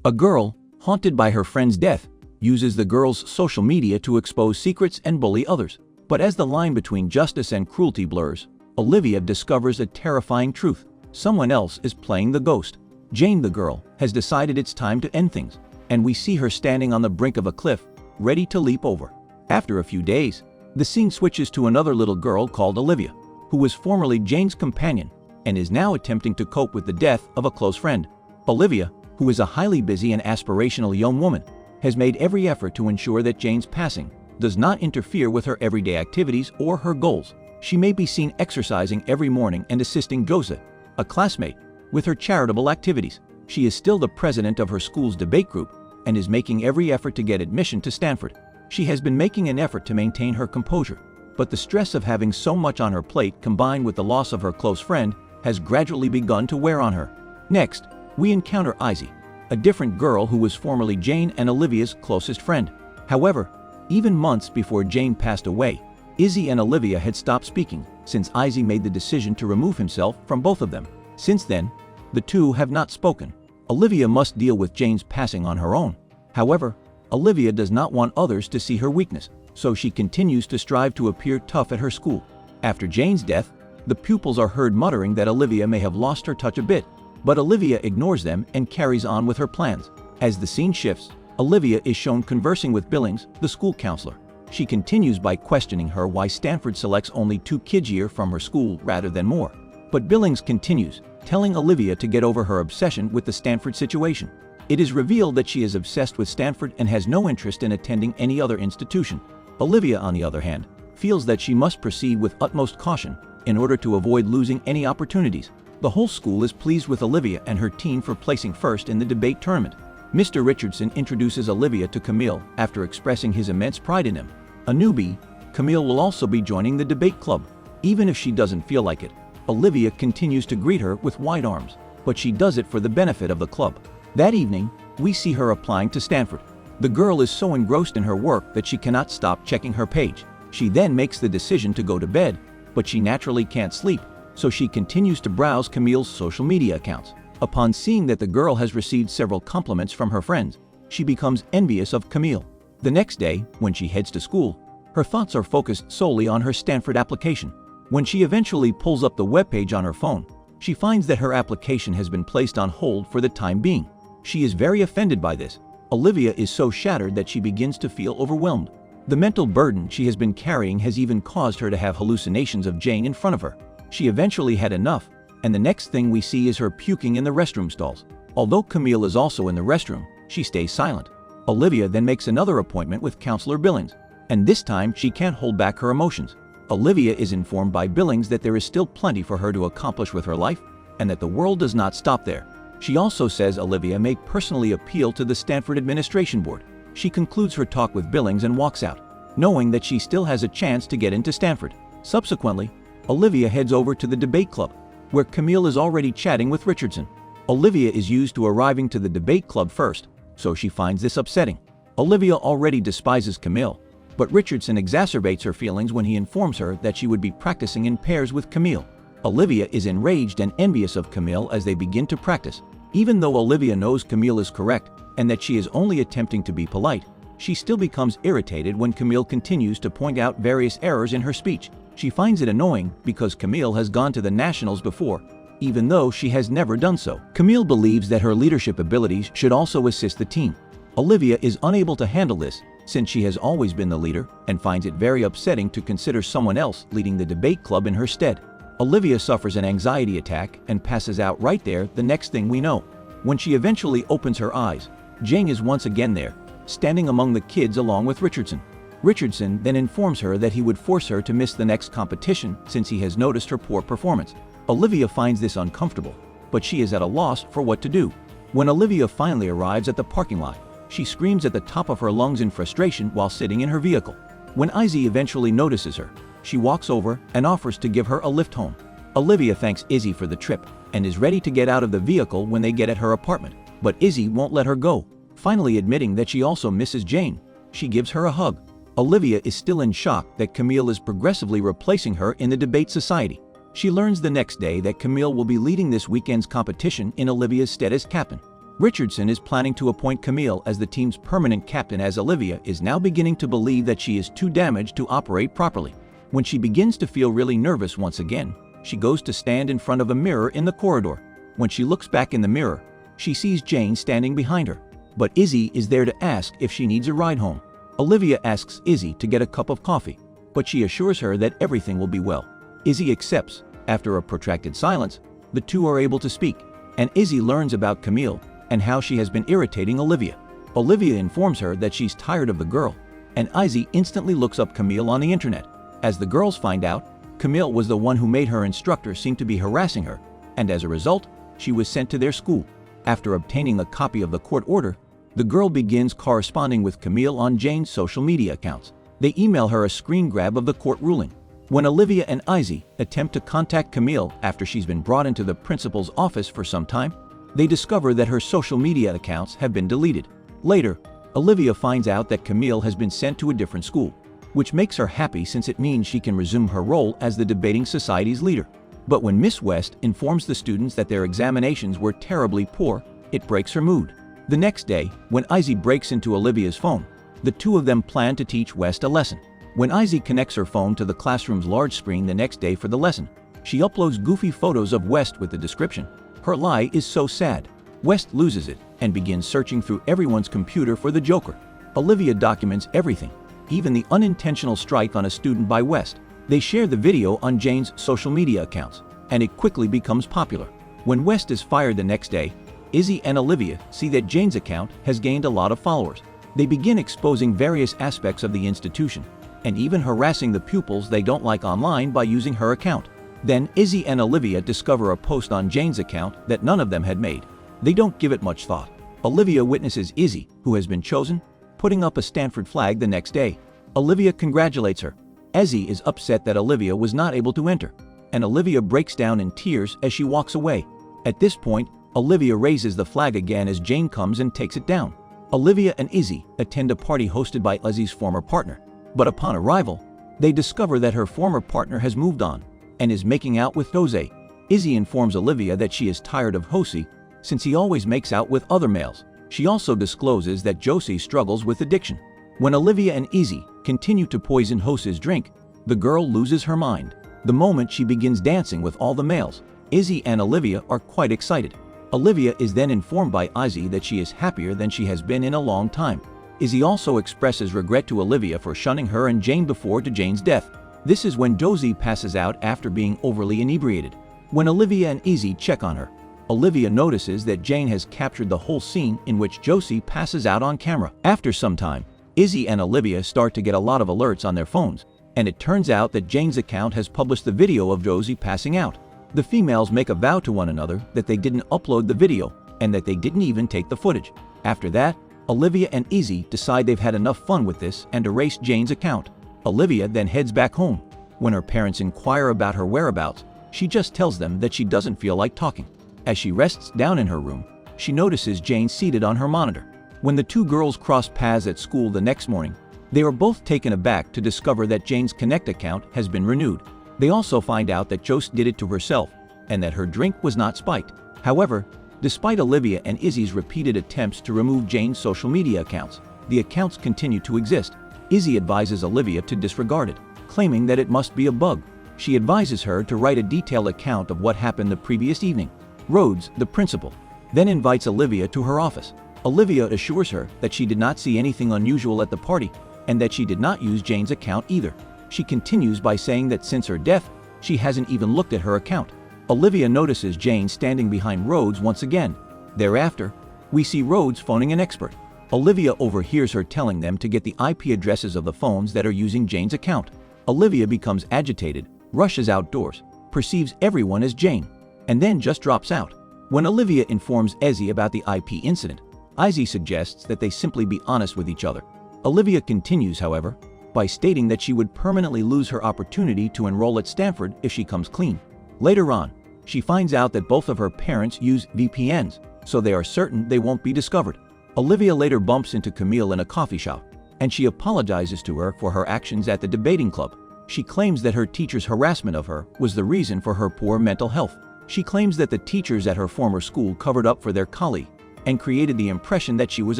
A girl, haunted by her friend's death, uses the girl's social media to expose secrets and bully others. But as the line between justice and cruelty blurs, Olivia discovers a terrifying truth. Someone else is playing the ghost. Jane, the girl, has decided it's time to end things, and we see her standing on the brink of a cliff, ready to leap over. After a few days, the scene switches to another little girl called Olivia, who was formerly Jane's companion and is now attempting to cope with the death of a close friend. Olivia, who is a highly busy and aspirational young woman, has made every effort to ensure that Jane's passing does not interfere with her everyday activities or her goals. She may be seen exercising every morning and assisting Joseph, a classmate, with her charitable activities. She is still the president of her school's debate group and is making every effort to get admission to Stanford. She has been making an effort to maintain her composure, but the stress of having so much on her plate combined with the loss of her close friend has gradually begun to wear on her. Next, we encounter Izzy, a different girl who was formerly Jane and Olivia's closest friend. However, even months before Jane passed away, Izzy and Olivia had stopped speaking since Izzy made the decision to remove himself from both of them. Since then, the two have not spoken. Olivia must deal with Jane's passing on her own. However, Olivia does not want others to see her weakness, so she continues to strive to appear tough at her school. After Jane's death, the pupils are heard muttering that Olivia may have lost her touch a bit, but Olivia ignores them and carries on with her plans. As the scene shifts, Olivia is shown conversing with Billings, the school counselor. She continues by questioning her why Stanford selects only 2 kids a year from her school rather than more. But Billings continues, telling Olivia to get over her obsession with the Stanford situation. It is revealed that she is obsessed with Stanford and has no interest in attending any other institution. Olivia, on the other hand, feels that she must proceed with utmost caution in order to avoid losing any opportunities. The whole school is pleased with Olivia and her team for placing first in the debate tournament. Mr. Richardson introduces Olivia to Camille after expressing his immense pride in him. A newbie, Camille will also be joining the debate club. Even if she doesn't feel like it, Olivia continues to greet her with wide arms, but she does it for the benefit of the club. That evening, we see her applying to Stanford. The girl is so engrossed in her work that she cannot stop checking her page. She then makes the decision to go to bed, but she naturally can't sleep, so she continues to browse Camille's social media accounts. Upon seeing that the girl has received several compliments from her friends, she becomes envious of Camille. The next day, when she heads to school, her thoughts are focused solely on her Stanford application. When she eventually pulls up the webpage on her phone, she finds that her application has been placed on hold for the time being. She is very offended by this. Olivia is so shattered that she begins to feel overwhelmed. The mental burden she has been carrying has even caused her to have hallucinations of Jane in front of her. She eventually had enough, and the next thing we see is her puking in the restroom stalls. Although Camille is also in the restroom, she stays silent. Olivia then makes another appointment with Counselor Billings, and this time she can't hold back her emotions. Olivia is informed by Billings that there is still plenty for her to accomplish with her life, and that the world does not stop there. She also says Olivia may personally appeal to the Stanford Administration Board. She concludes her talk with Billings and walks out, knowing that she still has a chance to get into Stanford. Subsequently, Olivia heads over to the debate club, where Camille is already chatting with Richardson. Olivia is used to arriving to the debate club first, so she finds this upsetting. Olivia already despises Camille, but Richardson exacerbates her feelings when he informs her that she would be practicing in pairs with Camille. Olivia is enraged and envious of Camille as they begin to practice. Even though Olivia knows Camille is correct and that she is only attempting to be polite, she still becomes irritated when Camille continues to point out various errors in her speech. She finds it annoying because Camille has gone to the nationals before, even though she has never done so. Camille believes that her leadership abilities should also assist the team. Olivia is unable to handle this since she has always been the leader and finds it very upsetting to consider someone else leading the debate club in her stead. Olivia suffers an anxiety attack and passes out right there. The next thing we know, when she eventually opens her eyes, Jane is once again there, standing among the kids along with Richardson. Richardson then informs her that he would force her to miss the next competition since he has noticed her poor performance. Olivia finds this uncomfortable, but she is at a loss for what to do. When Olivia finally arrives at the parking lot, she screams at the top of her lungs in frustration while sitting in her vehicle. When Izzy eventually notices her, she walks over and offers to give her a lift home. Olivia thanks Izzy for the trip and is ready to get out of the vehicle when they get at her apartment, but Izzy won't let her go. Finally admitting that she also misses Jane, she gives her a hug. Olivia is still in shock that Camille is progressively replacing her in the debate society. She learns the next day that Camille will be leading this weekend's competition in Olivia's stead as captain. Richardson is planning to appoint Camille as the team's permanent captain, as Olivia is now beginning to believe that she is too damaged to operate properly. When she begins to feel really nervous once again, she goes to stand in front of a mirror in the corridor. When she looks back in the mirror, she sees Jane standing behind her. But Izzy is there to ask if she needs a ride home. Olivia asks Izzy to get a cup of coffee, but she assures her that everything will be well. Izzy accepts. After a protracted silence, the two are able to speak, and Izzy learns about Camille and how she has been irritating Olivia. Olivia informs her that she's tired of the girl, and Izzy instantly looks up Camille on the internet. As the girls find out, Camille was the one who made her instructor seem to be harassing her, and as a result, she was sent to their school. After obtaining a copy of the court order, the girl begins corresponding with Camille on Jane's social media accounts. They email her a screen grab of the court ruling. When Olivia and Izzy attempt to contact Camille after she's been brought into the principal's office for some time, they discover that her social media accounts have been deleted. Later, Olivia finds out that Camille has been sent to a different school, which makes her happy since it means she can resume her role as the debating society's leader. But when Miss West informs the students that their examinations were terribly poor, it breaks her mood. The next day, when Izzy breaks into Olivia's phone, the two of them plan to teach West a lesson. When Izzy connects her phone to the classroom's large screen the next day for the lesson, she uploads goofy photos of West with the description, "Her lie is so sad." West loses it and begins searching through everyone's computer for the Joker. Olivia documents everything, even the unintentional strike on a student by West. They share the video on Jane's social media accounts, and it quickly becomes popular. When West is fired the next day, Izzy and Olivia see that Jane's account has gained a lot of followers. They begin exposing various aspects of the institution, and even harassing the pupils they don't like online by using her account. Then Izzy and Olivia discover a post on Jane's account that none of them had made. They don't give it much thought. Olivia witnesses Izzy, who has been chosen, putting up a Stanford flag the next day. Olivia congratulates her. Izzy is upset that Olivia was not able to enter, and Olivia breaks down in tears as she walks away. At this point, Olivia raises the flag again as Jane comes and takes it down. Olivia and Izzy attend a party hosted by Izzy's former partner, but upon arrival, they discover that her former partner has moved on and is making out with Jose. Izzy informs Olivia that she is tired of Jose since he always makes out with other males. She also discloses that Jose struggles with addiction. When Olivia and Izzy continue to poison Jose's drink, the girl loses her mind. The moment she begins dancing with all the males, Izzy and Olivia are quite excited. Olivia is then informed by Izzy that she is happier than she has been in a long time. Izzy also expresses regret to Olivia for shunning her and Jane before to Jane's death. This is when Josie passes out after being overly inebriated. When Olivia and Izzy check on her, Olivia notices that Jane has captured the whole scene in which Josie passes out on camera. After some time, Izzy and Olivia start to get a lot of alerts on their phones, and it turns out that Jane's account has published the video of Josie passing out. The females make a vow to one another that they didn't upload the video and that they didn't even take the footage. After that, Olivia and Izzy decide they've had enough fun with this and erase Jane's account. Olivia then heads back home. When her parents inquire about her whereabouts, she just tells them that she doesn't feel like talking. As she rests down in her room, she notices Jane seated on her monitor. When the two girls cross paths at school the next morning, they are both taken aback to discover that Jane's Connect account has been renewed. They also find out that Jose did it to herself and that her drink was not spiked. However, despite Olivia and Izzy's repeated attempts to remove Jane's social media accounts, the accounts continue to exist. Izzy advises Olivia to disregard it, claiming that it must be a bug. She advises her to write a detailed account of what happened the previous evening. Rhodes, the principal, then invites Olivia to her office. Olivia assures her that she did not see anything unusual at the party and that she did not use Jane's account either. She continues by saying that since her death, she hasn't even looked at her account. Olivia notices Jane standing behind Rhodes once again. Thereafter, we see Rhodes phoning an expert. Olivia overhears her telling them to get the IP addresses of the phones that are using Jane's account. Olivia becomes agitated, rushes outdoors, perceives everyone as Jane, and then just drops out. When Olivia informs Izzy about the IP incident, Izzy suggests that they simply be honest with each other. Olivia continues, however, by stating that she would permanently lose her opportunity to enroll at Stanford if she comes clean. Later on, she finds out that both of her parents use VPNs, so they are certain they won't be discovered. Olivia later bumps into Camille in a coffee shop, and she apologizes to her for her actions at the debating club. She claims that her teacher's harassment of her was the reason for her poor mental health. She claims that the teachers at her former school covered up for their colleague, and created the impression that she was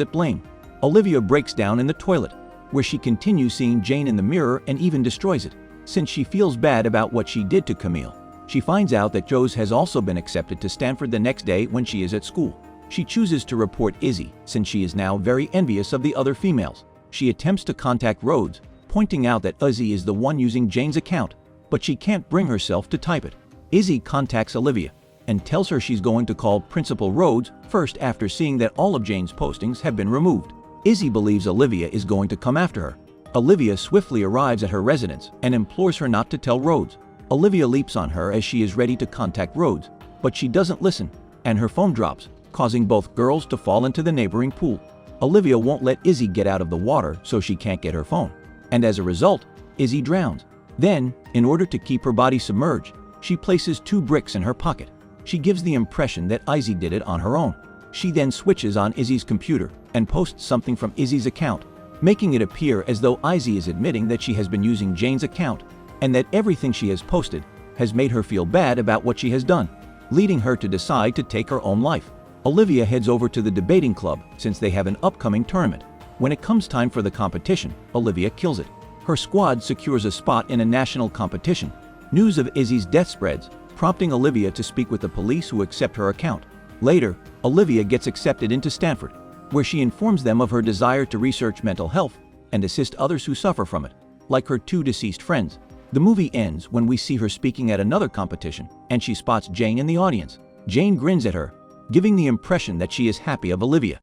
at blame. Olivia breaks down in the toilet, where she continues seeing Jane in the mirror and even destroys it, since she feels bad about what she did to Camille. She finds out that Rose has also been accepted to Stanford the next day when she is at school. She chooses to report Izzy, since she is now very envious of the other females. She attempts to contact Rhodes, pointing out that Izzy is the one using Jane's account, but she can't bring herself to type it. Izzy contacts Olivia and tells her she's going to call Principal Rhodes first after seeing that all of Jane's postings have been removed. Izzy believes Olivia is going to come after her. Olivia swiftly arrives at her residence and implores her not to tell Rhodes. Olivia leaps on her as she is ready to contact Rhodes, but she doesn't listen, and her phone drops, causing both girls to fall into the neighboring pool. Olivia won't let Izzy get out of the water so she can't get her phone, and as a result, Izzy drowns. Then, in order to keep her body submerged, she places 2 bricks in her pocket. She gives the impression that Izzy did it on her own. She then switches on Izzy's computer and posts something from Izzy's account, making it appear as though Izzy is admitting that she has been using Jane's account and that everything she has posted has made her feel bad about what she has done, leading her to decide to take her own life. Olivia heads over to the debating club since they have an upcoming tournament. When it comes time for the competition, Olivia kills it. Her squad secures a spot in a national competition. News of Izzy's death spreads, prompting Olivia to speak with the police who accept her account. Later, Olivia gets accepted into Stanford, where she informs them of her desire to research mental health and assist others who suffer from it, like her 2 deceased friends. The movie ends when we see her speaking at another competition, and she spots Jane in the audience. Jane grins at her, giving the impression that she is happy of Olivia.